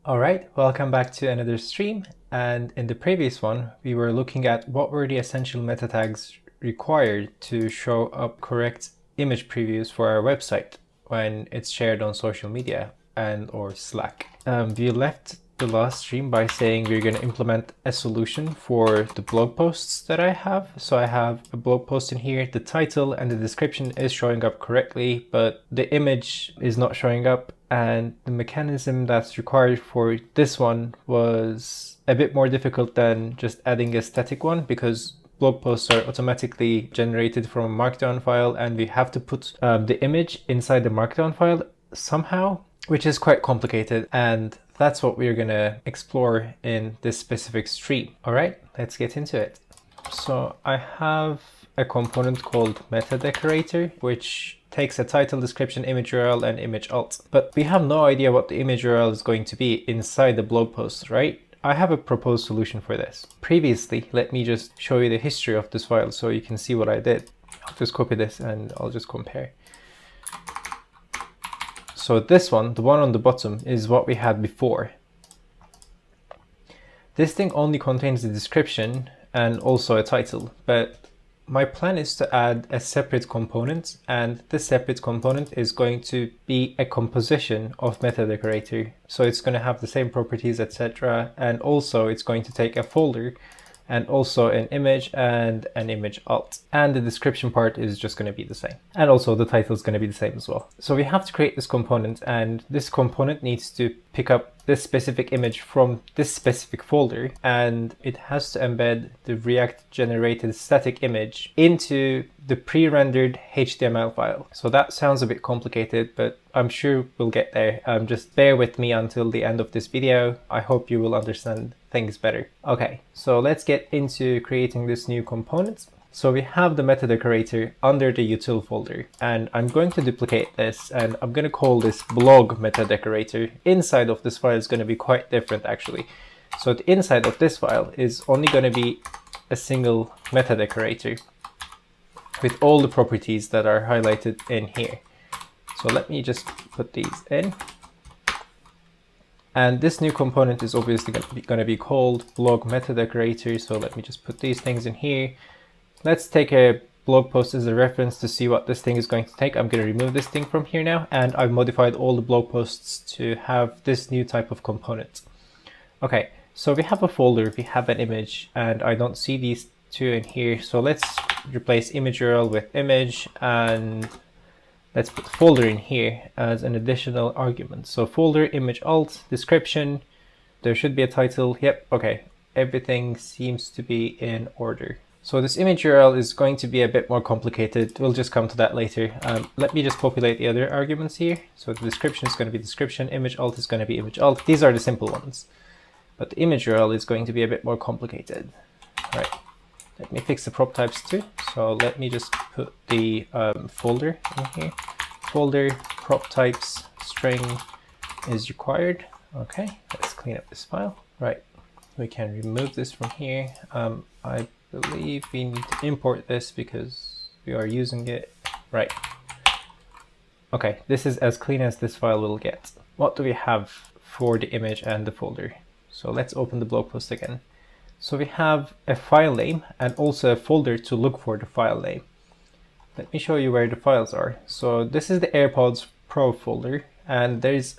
Alright, welcome back to another stream, and in the previous one we were looking at what were the essential meta tags required to show up correct image previews for our website when it's shared on social media and or Slack. We left the last stream by saying we're going to implement a solution for the blog posts that I have. So I have a blog post in here, the title and the description is showing up correctly, but the image is not showing up. And the mechanism that's required for this one was a bit more difficult than just adding a static one, because blog posts are automatically generated from a Markdown file and we have to put the image inside the Markdown file somehow, which is quite complicated, and that's what we're gonna explore in this specific stream. All right, let's get into it. So I have a component called MetaDecorator, which takes a title, description, image URL, and image alt. But we have no idea what the image URL is going to be inside the blog post, right? I have a proposed solution for this. Previously, let me just show you the history of this file so you can see what I did. I'll just copy this and I'll just compare. So this one, the one on the bottom, is what we had before. This thing only contains the description and also a title, but my plan is to add a separate component, and this separate component is going to be a composition of MetaDecorator. So it's going to have the same properties, etc. And also it's going to take a folder and also an image and an image alt. And the description part is just going to be the same. And also the title is going to be the same as well. So we have to create this component, and this component needs to pick up this specific image from this specific folder, and it has to embed the React generated static image into the pre-rendered HTML file. So that sounds a bit complicated, but I'm sure we'll get there. Just bear with me until the end of this video. I hope you will understand things better. Okay, so let's get into creating this new component. So we have the MetaDecorator under the util folder, and I'm going to duplicate this and I'm going to call this blog MetaDecorator. Inside of this file is going to be quite different actually. So the inside of this file is only going to be a single MetaDecorator with all the properties that are highlighted in here. So let me just put these in. And this new component is obviously going to be called blog MetaDecorator. So let me just put these things in here. Let's take a blog post as a reference to see what this thing is going to take. I'm going to remove this thing from here now, and I've modified all the blog posts to have this new type of component. Okay, so we have a folder, we have an image, and I don't see these two in here. So let's replace image URL with image, and let's put folder in here as an additional argument. So folder, image alt, description, there should be a title. Yep, okay, everything seems to be in order. So this image URL is going to be a bit more complicated. We'll just come to that later. Let me just populate the other arguments here. So the description is going to be description, image alt is going to be image alt. These are the simple ones. But the image URL is going to be a bit more complicated. All right, let me fix the prop types too. So let me just put the folder in here. Folder, prop types, string is required. Okay, let's clean up this file. Right, we can remove this from here. I believe we need to import this because we are using it. Right. Okay, this is as clean as this file will get. What do we have for the image and the folder? So let's open the blog post again. So we have a file name and also a folder to look for the file name. Let me show you where the files are. So this is the AirPods Pro folder, and there's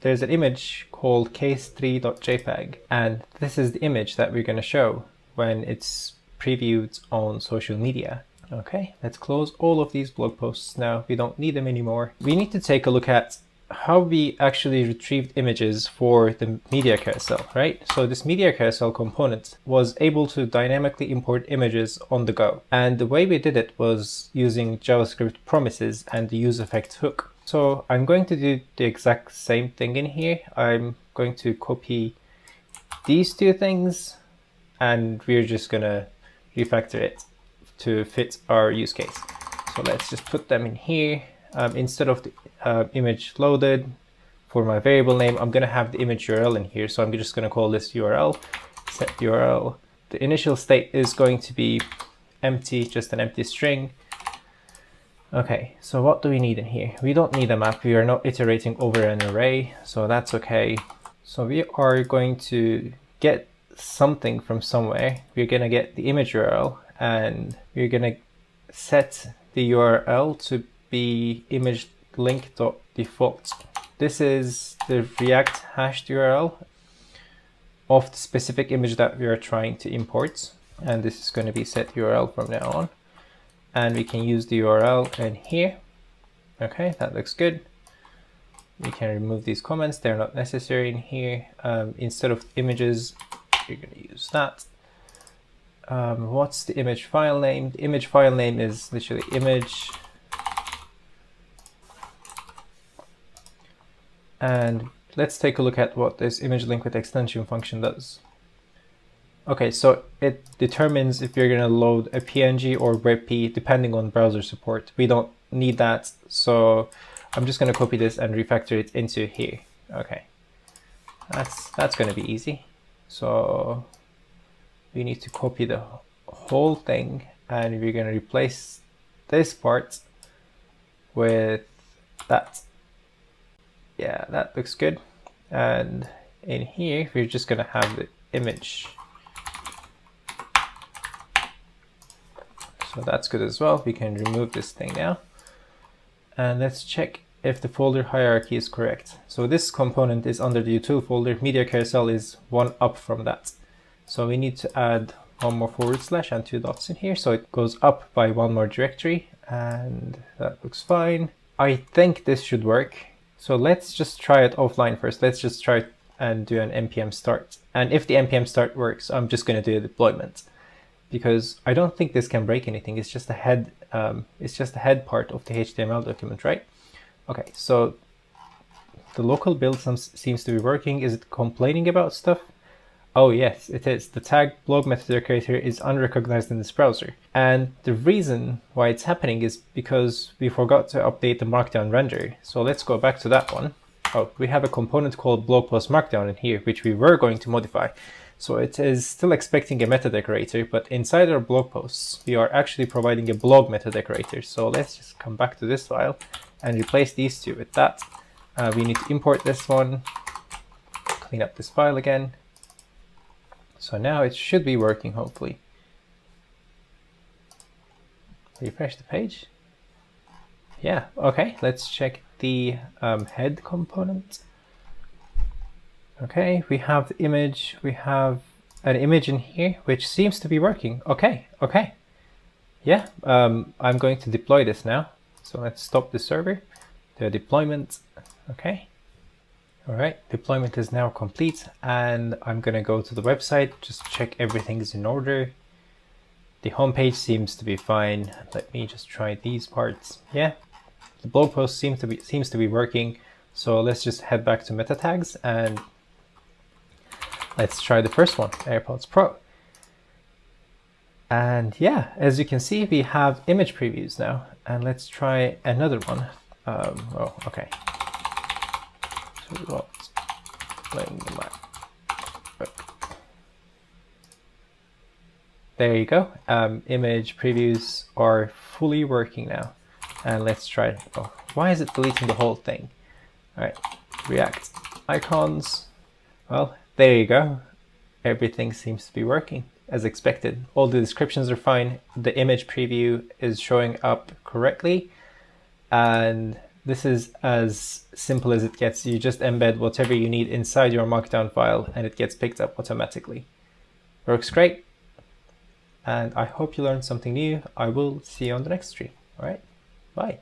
an image called case3.jpg, and this is the image that we're going to show when it's previewed on social media. Okay, let's close all of these blog posts now. We don't need them anymore. We need to take a look at how we actually retrieved images for the media carousel, right? So this media carousel component was able to dynamically import images on the go. And the way we did it was using JavaScript promises and the useEffect hook. So I'm going to do the exact same thing in here. I'm going to copy these two things, and we're just gonna refactor it to fit our use case. So let's just put them in here. Instead of the image loaded for my variable name, I'm gonna have the image URL in here. So I'm just gonna call this URL, set URL. The initial state is going to be empty, just an empty string. Okay, so what do we need in here? We don't need a map. We are not iterating over an array, so that's okay. So we are going to get something from somewhere. We're going to get the image URL, and we're going to set the URL to be image link.default. This is the React hashed URL of the specific image that we are trying to import, and this is going to be set URL from now on. And we can use the URL in here. Okay, that looks good. We can remove these comments, they're not necessary in here. Instead of images, you're going to use that. What's the image file name? The image file name is literally image. And let's take a look at what this image link with extension function does. Okay, so it determines if you're going to load a PNG or WebP depending on browser support. We don't need that, so I'm just going to copy this and refactor it into here. Okay, that's going to be easy. So we need to copy the whole thing, and we're going to replace this part with that. Yeah, that looks good. And in here, we're just going to have the image. So that's good as well. We can remove this thing now. And let's check if the folder hierarchy is correct. So this component is under the util folder. Media carousel is one up from that. So we need to add one more / and 2 dots in here. So it goes up by one more directory, and that looks fine. I think this should work. So let's just try it offline first. Let's just try it and do an npm start. And if the npm start works, I'm just going to do a deployment, because I don't think this can break anything. It's just a head. It's just the head part of the HTML document, right? Okay, so the local build seems to be working. Is it complaining about stuff? Oh yes, it is. The tag blog meta decorator is unrecognized in this browser. And the reason why it's happening is because we forgot to update the Markdown render. So let's go back to that one. Oh, we have a component called blog plus Markdown in here, which we were going to modify. So it is still expecting a meta decorator, but inside our blog posts, we are actually providing a blog meta decorator. So let's just come back to this file and replace these two with that. We need to import this one, clean up this file again. So now it should be working, hopefully. Refresh the page. Yeah, okay, let's check the head component. Okay, we have the image, we have an image in here, which seems to be working. Okay. Yeah, I'm going to deploy this now. So let's stop the server, the deployment. Okay. All right, deployment is now complete, and I'm gonna go to the website, just check everything's in order. The homepage seems to be fine. Let me just try these parts. Yeah, the blog post seems to be working. So let's just head back to MetaTags and let's try the first one, AirPods Pro. And yeah, as you can see, we have image previews now. And let's try another one. Oh, okay. So there you go. Image previews are fully working now. And let's try it. Oh, why is it deleting the whole thing? All right, React icons. Well, there you go. Everything seems to be working as expected. All the descriptions are fine. The image preview is showing up correctly. And this is as simple as it gets. You just embed whatever you need inside your Markdown file and it gets picked up automatically. Works great. And I hope you learned something new. I will see you on the next stream. All right, bye.